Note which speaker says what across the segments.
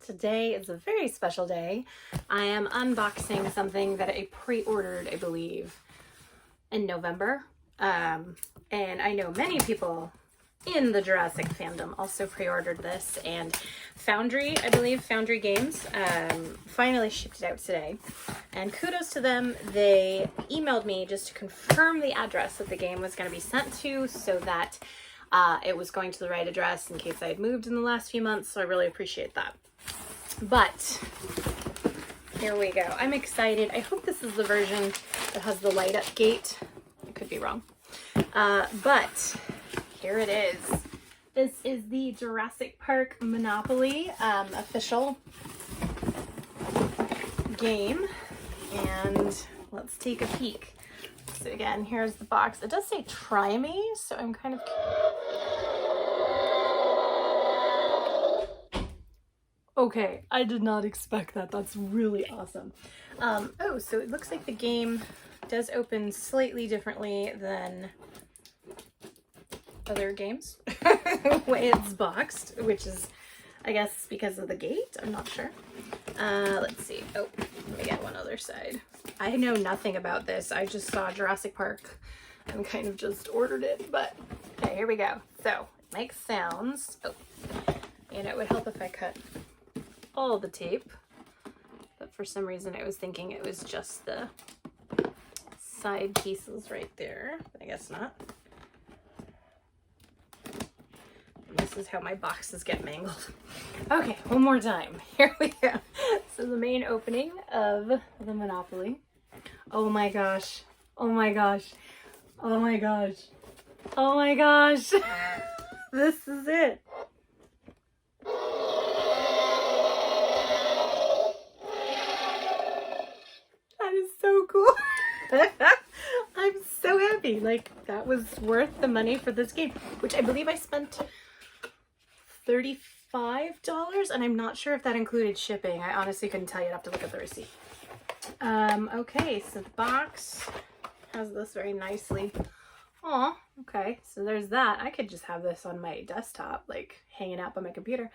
Speaker 1: Today is a very special day. I am unboxing something that I pre-ordered, I believe, in November. And I know many people in the Jurassic fandom also pre-ordered this, and Foundry, I believe, Foundry Games, finally shipped it out today. And kudos to them, they emailed me just to confirm the address that the game was going to be sent to, so that it was going to the right address in case I had moved in the last few months, so I really appreciate that. But here we go. I'm excited. I hope this is the version that has the light up gate. I could be wrong. But here it is. This is the Jurassic Park Monopoly official game. And let's take a peek. So again, here's the box. It does say try me, so I'm kind of... Okay, I did not expect that. That's really awesome. Oh, so it looks like the game does open slightly differently than other games, the way it's boxed, which is, I guess, because of the gate. I'm not sure. Let's see. Oh, let me get one other side. I know nothing about this. I just saw Jurassic Park and kind of just ordered it, but okay, here we go. So it makes sounds. Oh, and it would help if I cut all the tape, but for some reason I was thinking it was just the side pieces right there, but I guess not. And this is how my boxes get mangled. Okay, one more time. Here we go. So the main opening of the Monopoly. Oh my gosh. Oh my gosh. Oh my gosh. Oh my gosh. This is it. That is so cool. I'm so happy. Like, that was worth the money for this game, which I believe I spent $35, and I'm not sure if that included shipping. I honestly couldn't tell you. I'd have to look at the receipt. Okay, so the box has this very nicely. Oh, okay, so there's that. I could just have this on my desktop, like hanging up on my computer.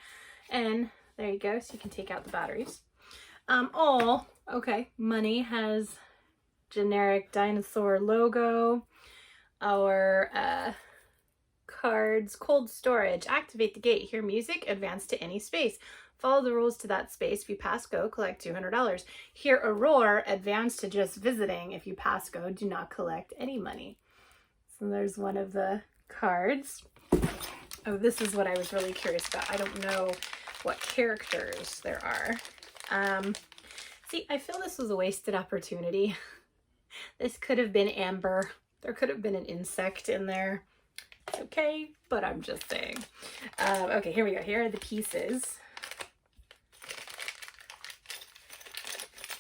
Speaker 1: And there you go, so you can take out the batteries. Oh, okay, money has generic dinosaur logo. Our cards, cold storage, activate the gate, hear music, advance to any space. Follow the rules to that space. If you pass go, collect $200. Hear a roar, advance to just visiting. If you pass go, do not collect any money. So there's one of the cards. Oh, this is what I was really curious about. I don't know what characters there are. See, I feel this was a wasted opportunity. This could have been Amber. There could have been an insect in there. It's okay, but I'm just saying. Okay, here we go. Here are the pieces.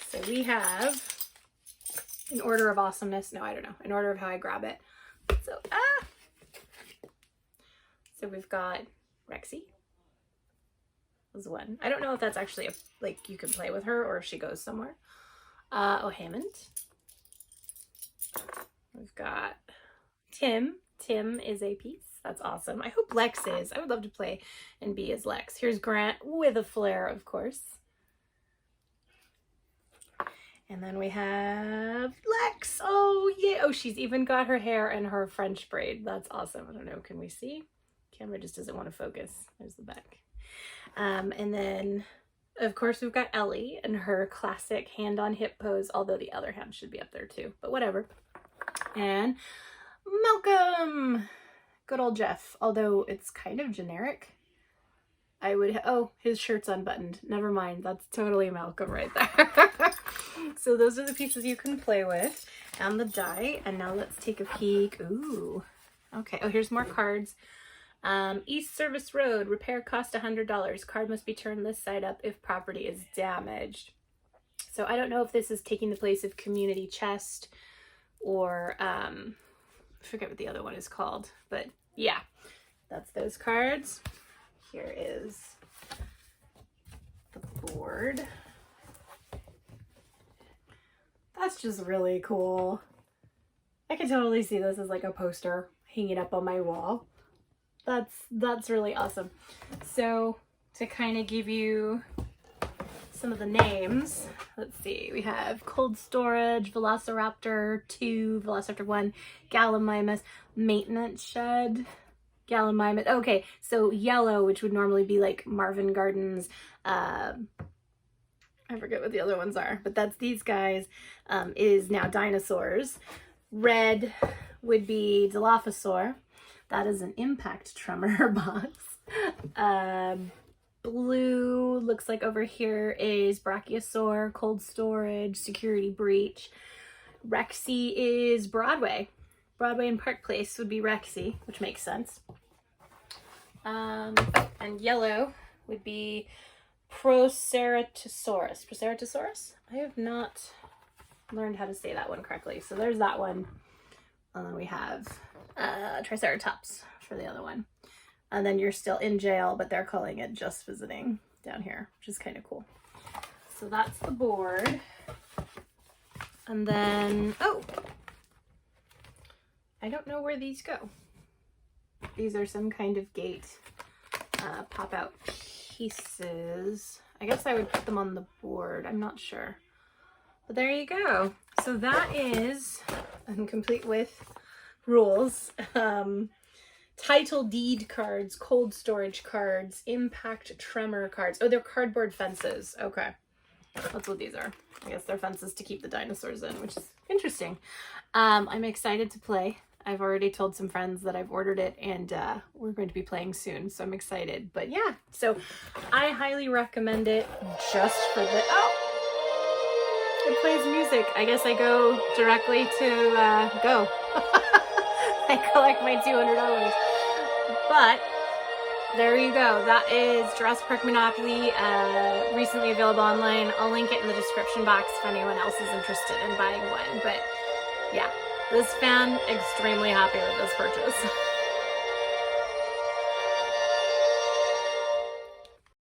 Speaker 1: So we have, in order of awesomeness, no, I don't know, in order of how I grab it. So we've got Rexy. Was one. I don't know if that's actually like you can play with her or if she goes somewhere. Oh, Hammond. We've got Tim. Tim is a piece. That's awesome. I hope Lex is. I would love to play and be as Lex. Here's Grant with a flare, of course. And then we have Lex. Oh, yeah. Oh, she's even got her hair in her French braid. That's awesome. I don't know. Can we see? Camera just doesn't want to focus. There's the back. And then, of course, we've got Ellie and her classic hand on hip pose, although the other hand should be up there too, but whatever. And Malcolm, good old Jeff, although it's kind of generic. I would, oh, his shirt's unbuttoned. Never mind, that's totally Malcolm right there. So those are the pieces you can play with and the die. And now let's take a peek. Ooh, okay. Oh, here's more cards. East Service Road, repair cost $100. Card must be turned this side up if property is damaged. So I don't know if this is taking the place of Community Chest or, I forget what the other one is called, but yeah, that's those cards. Here is the board. That's just really cool. I can totally see this as like a poster hanging up on my wall. That's really awesome. So to kind of give you some of the names. Let's see, we have Cold Storage, Velociraptor 2, Velociraptor 1, Gallimimus, Maintenance Shed, Gallimimus. Okay, so yellow, which would normally be like Marvin Gardens, I forget what the other ones are, but that's these guys, is now dinosaurs. Red would be Dilophosaur. That is an impact tremor box. Blue looks like over here is Brachiosaur, Cold Storage, Security Breach. Rexy is Broadway. Broadway and Park Place would be Rexy, which makes sense. And yellow would be Proceratosaurus. Proceratosaurus? I have not learned how to say that one correctly. So there's that one. And then we have Triceratops for the other one. And then you're still in jail, but they're calling it Just Visiting down here, which is kind of cool. So that's the board. And then, oh, I don't know where these go. These are some kind of gate pop-out pieces. I guess I would put them on the board. I'm not sure. But there you go. So that is, and complete with rules, title deed cards, cold storage cards, impact tremor cards. Oh, they're cardboard fences. Okay. That's what these are. I guess they're fences to keep the dinosaurs in, which is interesting. I'm excited to play. I've already told some friends that I've ordered it, and we're going to be playing soon, so I'm excited. But yeah, so I highly recommend it just for the... Oh! It plays music. I guess I go directly to go. I collect my $200. But there you go. That is Jurassic Park Monopoly, recently available online. I'll link it in the description box if anyone else is interested in buying one. But yeah, this fan, extremely happy with this purchase.